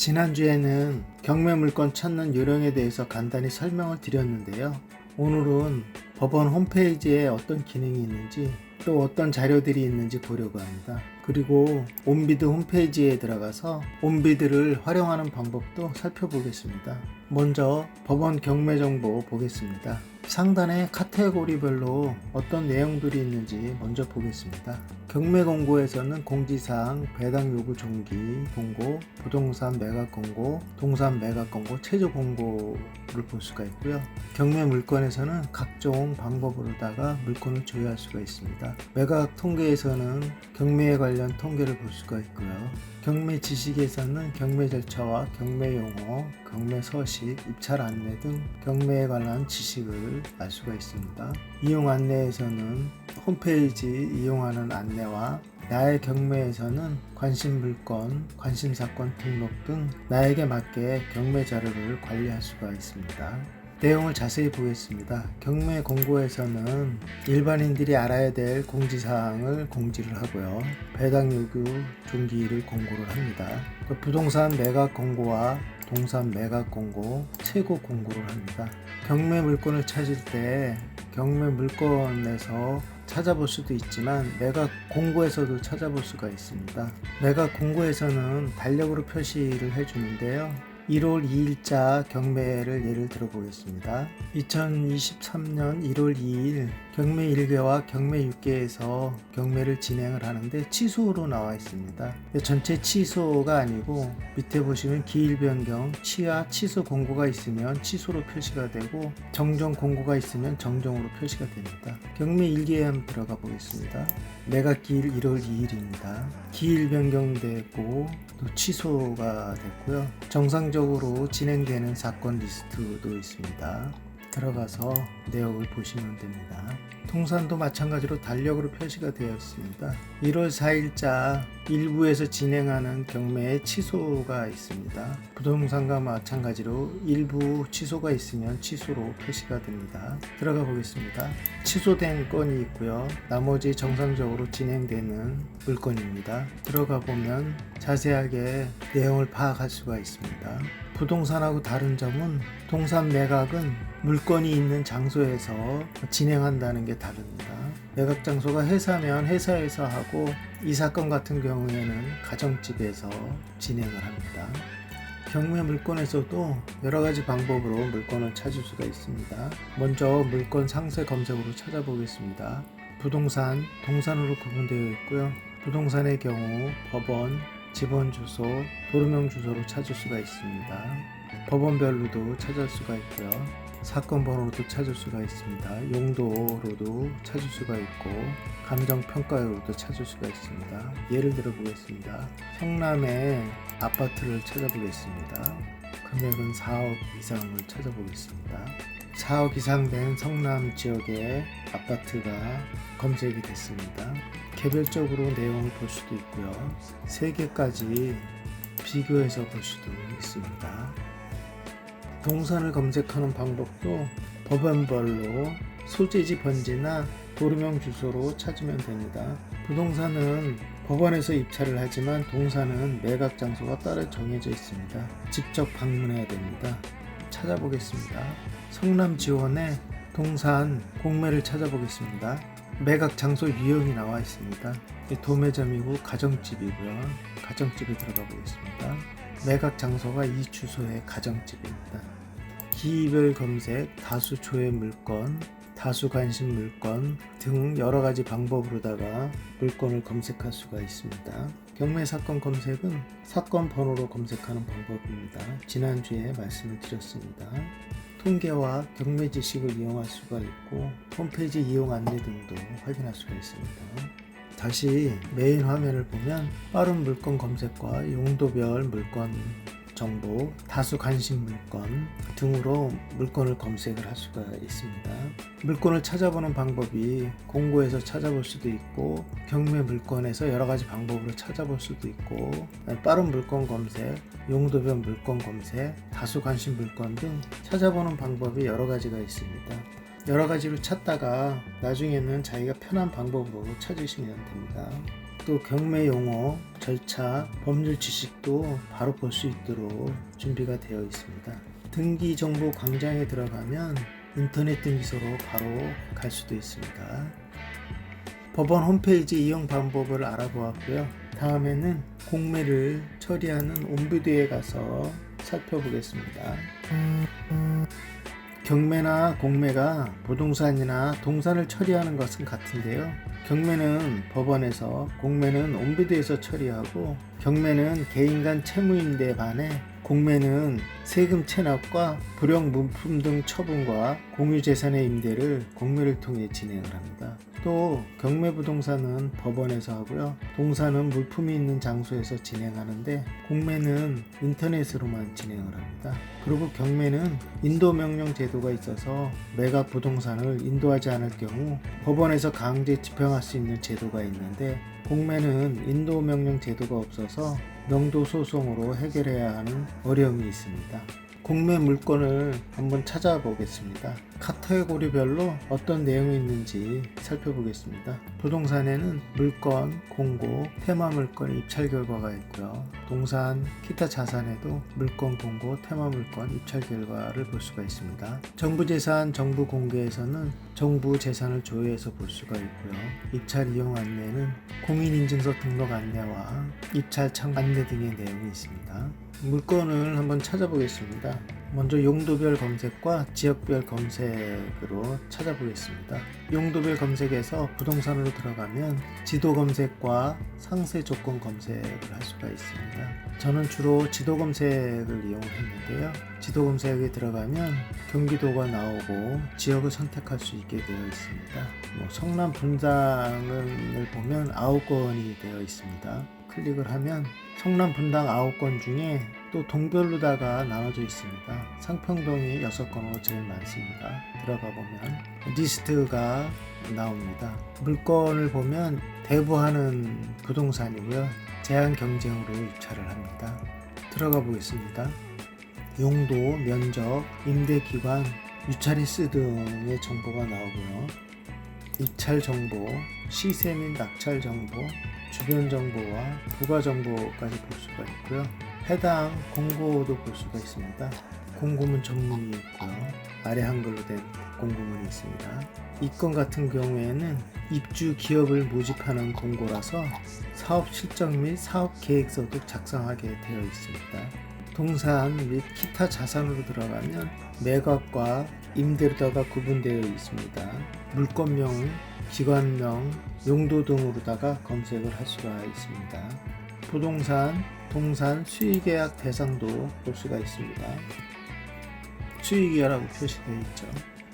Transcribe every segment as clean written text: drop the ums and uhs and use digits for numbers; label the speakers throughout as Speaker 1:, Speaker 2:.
Speaker 1: 지난주에는 경매 물건 찾는 요령에 대해서 간단히 설명을 드렸는데요. 오늘은 법원 홈페이지에 어떤 기능이 있는지 또 어떤 자료들이 있는지 보려고 합니다. 그리고 온비드 홈페이지에 들어가서 온비드를 활용하는 방법도 살펴보겠습니다. 먼저 법원 경매 정보 보겠습니다. 상단에 카테고리별로 어떤 내용들이 있는지 먼저 보겠습니다. 경매 공고에서는 공지사항, 배당 요구 종기 공고, 부동산 매각 공고, 동산 매각 공고, 최저 공고를 볼 수가 있고요. 경매 물건에서는 각종 방법으로다가 물건을 조회할 수가 있습니다. 매각 통계에서는 경매에 관련 통계를 볼 수가 있고요. 경매 지식에서는 경매 절차와 경매 용어, 경매 서식, 입찰 안내 등 경매에 관한 지식을 알 수가 있습니다. 이용 안내에서는 홈페이지 이용하는 안내와 나의 경매에서는 관심 물건, 관심 사건 등록 등 나에게 맞게 경매 자료를 관리할 수가 있습니다. 내용을 자세히 보겠습니다. 경매 공고에서는 일반인들이 알아야 될 공지사항을 공지를 하고요. 배당 요구 종기를 공고를 합니다. 부동산 매각 공고와 동산 매각 공고, 최고 공고를 합니다. 경매 물건을 찾을 때 경매 물건에서 찾아볼 수도 있지만 매각 공고에서도 찾아볼 수가 있습니다. 매각 공고에서는 달력으로 표시를 해주는데요. 1월 2일자 경매를 예를 들어 보겠습니다. 2023년 1월 2일 경매 1개와 경매 6개에서 경매를 진행을 하는데 취소로 나와 있습니다. 전체 취소가 아니고 밑에 보시면 기일 변경, 취하, 취소 공고가 있으면 취소로 표시가 되고 정정 공고가 있으면 정정으로 표시가 됩니다. 경매 1개에 한번 들어가 보겠습니다. 매각 기일 1월 2일입니다. 기일 변경되고 또 취소가 됐고요. 정상적으로 진행되는 사건 리스트도 있습니다. 들어가서 내역을 보시면 됩니다. 동산도 마찬가지로 달력으로 표시가 되어 있습니다. 1월 4일자 일부에서 진행하는 경매에 취소가 있습니다. 부동산과 마찬가지로 일부 취소가 있으면 취소로 표시가 됩니다. 들어가 보겠습니다. 취소된 건이 있고요. 나머지 정상적으로 진행되는 물건입니다. 들어가 보면 자세하게 내용을 파악할 수가 있습니다. 부동산하고 다른 점은 동산 매각은 물건이 있는 장소에서 진행한다는 게 다릅니다. 매각 장소가 회사면 회사에서 하고 이 사건 같은 경우에는 가정집에서 진행을 합니다. 경매 물건에서도 여러가지 방법으로 물건을 찾을 수가 있습니다. 먼저 물건 상세 검색으로 찾아보겠습니다. 부동산, 동산으로 구분되어 있고요. 부동산의 경우 법원, 집원 주소, 도로명 주소로 찾을 수가 있습니다. 법원별로도 찾을 수가 있고요. 사건 번호로도 찾을 수가 있습니다. 용도로도 찾을 수가 있고 감정평가로도 찾을 수가 있습니다. 예를 들어 보겠습니다. 성남의 아파트를 찾아보겠습니다. 금액은 4억 이상을 찾아보겠습니다. 4억 이상 된 성남 지역의 아파트가 검색이 됐습니다. 개별적으로 내용을 볼 수도 있고요. 3개까지 비교해서 볼 수도 있습니다. 동산을 검색하는 방법도 법원별로 소재지 번지나 도로명 주소로 찾으면 됩니다. 부동산은 법원에서 입찰을 하지만 동산은 매각 장소가 따로 정해져 있습니다. 직접 방문해야 됩니다. 찾아보겠습니다. 성남 지원의 동산 공매를 찾아보겠습니다. 매각 장소 유형이 나와 있습니다. 도매점이고 가정집이고요. 가정집에 들어가 보겠습니다. 매각 장소가 이 주소의 가정집입니다. 기별 검색, 다수 조회 물건, 다수 관심 물건 등 여러가지 방법으로다가 물건을 검색할 수가 있습니다. 경매 사건 검색은 사건 번호로 검색하는 방법입니다. 지난주에 말씀을 드렸습니다. 통계와 경매 지식을 이용할 수가 있고 홈페이지 이용 안내 등도 확인할 수가 있습니다. 다시 메인 화면을 보면 빠른 물건 검색과 용도별 물건 정보, 다수 관심 물건 등으로 물건을 검색을 할 수가 있습니다. 물건을 찾아보는 방법이 공고에서 찾아볼 수도 있고 경매 물건에서 여러가지 방법으로 찾아볼 수도 있고 빠른 물건 검색, 용도별 물건 검색, 다수 관심 물건 등 찾아보는 방법이 여러가지가 있습니다. 여러가지로 찾다가 나중에는 자기가 편한 방법으로 찾으시면 됩니다. 또 경매 용어, 절차, 법률 지식도 바로 볼 수 있도록 준비가 되어 있습니다. 등기 정보 광장에 들어가면 인터넷 등기소로 바로 갈 수도 있습니다. 법원 홈페이지 이용 방법을 알아보았고요. 다음에는 공매를 처리하는 옴부드에 가서 살펴보겠습니다. 경매나 공매가 부동산이나 동산을 처리하는 것은 같은데요. 경매는 법원에서, 공매는 옴부드에서 처리하고, 경매는 개인 간 채무임대에 반해 공매는 세금 체납과 불용 물품 등 처분과 공유재산의 임대를 공매를 통해 진행을 합니다. 또 경매 부동산은 법원에서 하고요. 동산은 물품이 있는 장소에서 진행하는데 공매는 인터넷으로만 진행을 합니다. 그리고 경매는 인도명령 제도가 있어서 매각 부동산을 인도하지 않을 경우 법원에서 강제 집행할 수 있는 제도가 있는데 공매는 인도명령 제도가 없어서 명도 소송으로 해결해야 하는 어려움이 있습니다. 공매 물건을 한번 찾아보겠습니다. 카테고리별로 어떤 내용이 있는지 살펴보겠습니다. 부동산에는 물건, 공고, 테마 물건 입찰 결과가 있고요. 동산, 기타 자산에도 물건, 공고, 테마 물건 입찰 결과를 볼 수가 있습니다. 정부재산, 정부공개에서는 정부 재산을 조회해서 볼 수가 있고요. 입찰 이용 안내는 공인인증서 등록 안내와 입찰 창 안내 등의 내용이 있습니다. 물건을 한번 찾아보겠습니다. 먼저 용도별 검색과 지역별 검색으로 찾아보겠습니다. 용도별 검색에서 부동산으로 들어가면 지도 검색과 상세 조건 검색을 할 수가 있습니다. 저는 주로 지도 검색을 이용했는데요. 지도 검색에 들어가면 경기도가 나오고 지역을 선택할 수 있게 되어 있습니다. 성남 분당을 보면 9건이 되어 있습니다. 클릭을 하면 성남 분당 9건 중에 또 동별로다가 나눠져 있습니다. 상평동이 6건으로 제일 많습니다. 들어가 보면 리스트가 나옵니다. 물건을 보면 대부하는 부동산이고요. 제한 경쟁으로 입찰을 합니다. 들어가 보겠습니다. 용도, 면적, 임대기관, 유찰일수 등의 정보가 나오고요. 입찰 정보, 시세 및 낙찰 정보, 주변 정보와 부가 정보까지 볼 수가 있고요. 해당 공고도 볼 수가 있습니다. 공고문 정문이 있고요. 아래 한글로 된 공고문이 있습니다. 이 건 같은 경우에는 입주 기업을 모집하는 공고라서 사업 실적 및 사업 계획서도 작성하게 되어 있습니다. 동산 및 기타 자산으로 들어가면 매각과 임대로다가 구분되어 있습니다. 물건명, 기관명, 용도 등으로다가 검색을 할 수가 있습니다. 부동산, 동산, 수의계약 대상도 볼 수가 있습니다. 수의계약이라고 표시되어 있죠.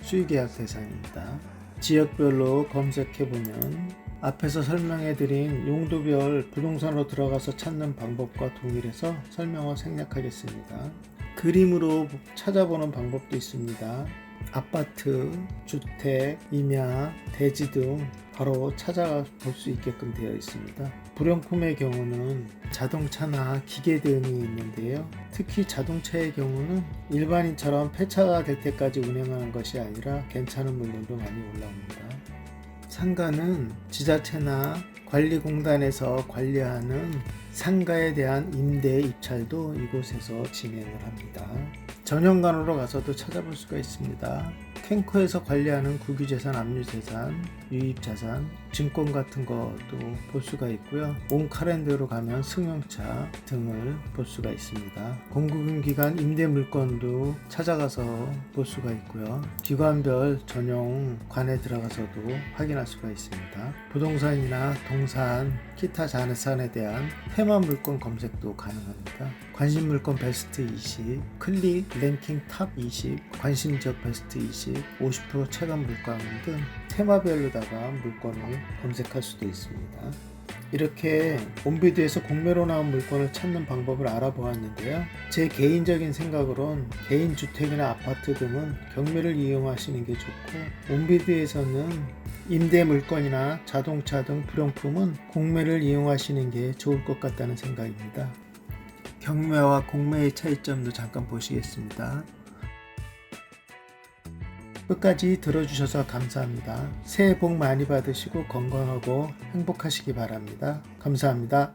Speaker 1: 수의계약 대상입니다. 지역별로 검색해보면 앞에서 설명해드린 용도별 부동산으로 들어가서 찾는 방법과 동일해서 설명을 생략하겠습니다. 그림으로 찾아보는 방법도 있습니다. 아파트, 주택, 임야, 대지 등 바로 찾아볼 수 있게끔 되어 있습니다. 불용품의 경우는 자동차나 기계 등이 있는데요. 특히 자동차의 경우는 일반인처럼 폐차가 될 때까지 운행하는 것이 아니라 괜찮은 물건도 많이 올라옵니다. 상가는 지자체나 관리공단에서 관리하는 상가에 대한 임대 입찰도 이곳에서 진행을 합니다. 전용관으로 가서도 찾아볼 수가 있습니다. 캔코에서 관리하는 국유재산, 압류재산, 유입자산, 증권 같은 것도 볼 수가 있고요. 온카랜드로 가면 승용차 등을 볼 수가 있습니다. 공급기관 임대물건도 찾아가서 볼 수가 있고요. 기관별 전용관에 들어가서도 확인할 수가 있습니다. 부동산이나 동산, 기타 자산에 대한 테마 물건 검색도 가능합니다. 관심 물건 베스트 20, 클릭 랭킹 탑 20, 관심 지역 베스트 20, 50% 체감 물건 등 테마별로다가 물건을 검색할 수도 있습니다. 이렇게 옴비드에서 공매로 나온 물건을 찾는 방법을 알아보았는데요. 제 개인적인 생각으론 개인 주택이나 아파트 등은 경매를 이용하시는 게 좋고, 옴비드에서는 임대 물건이나 자동차 등 불용품은 공매를 이용하시는 게 좋을 것 같다는 생각입니다. 경매와 공매의 차이점도 잠깐 보시겠습니다. 끝까지 들어주셔서 감사합니다. 새해 복 많이 받으시고 건강하고 행복하시기 바랍니다. 감사합니다.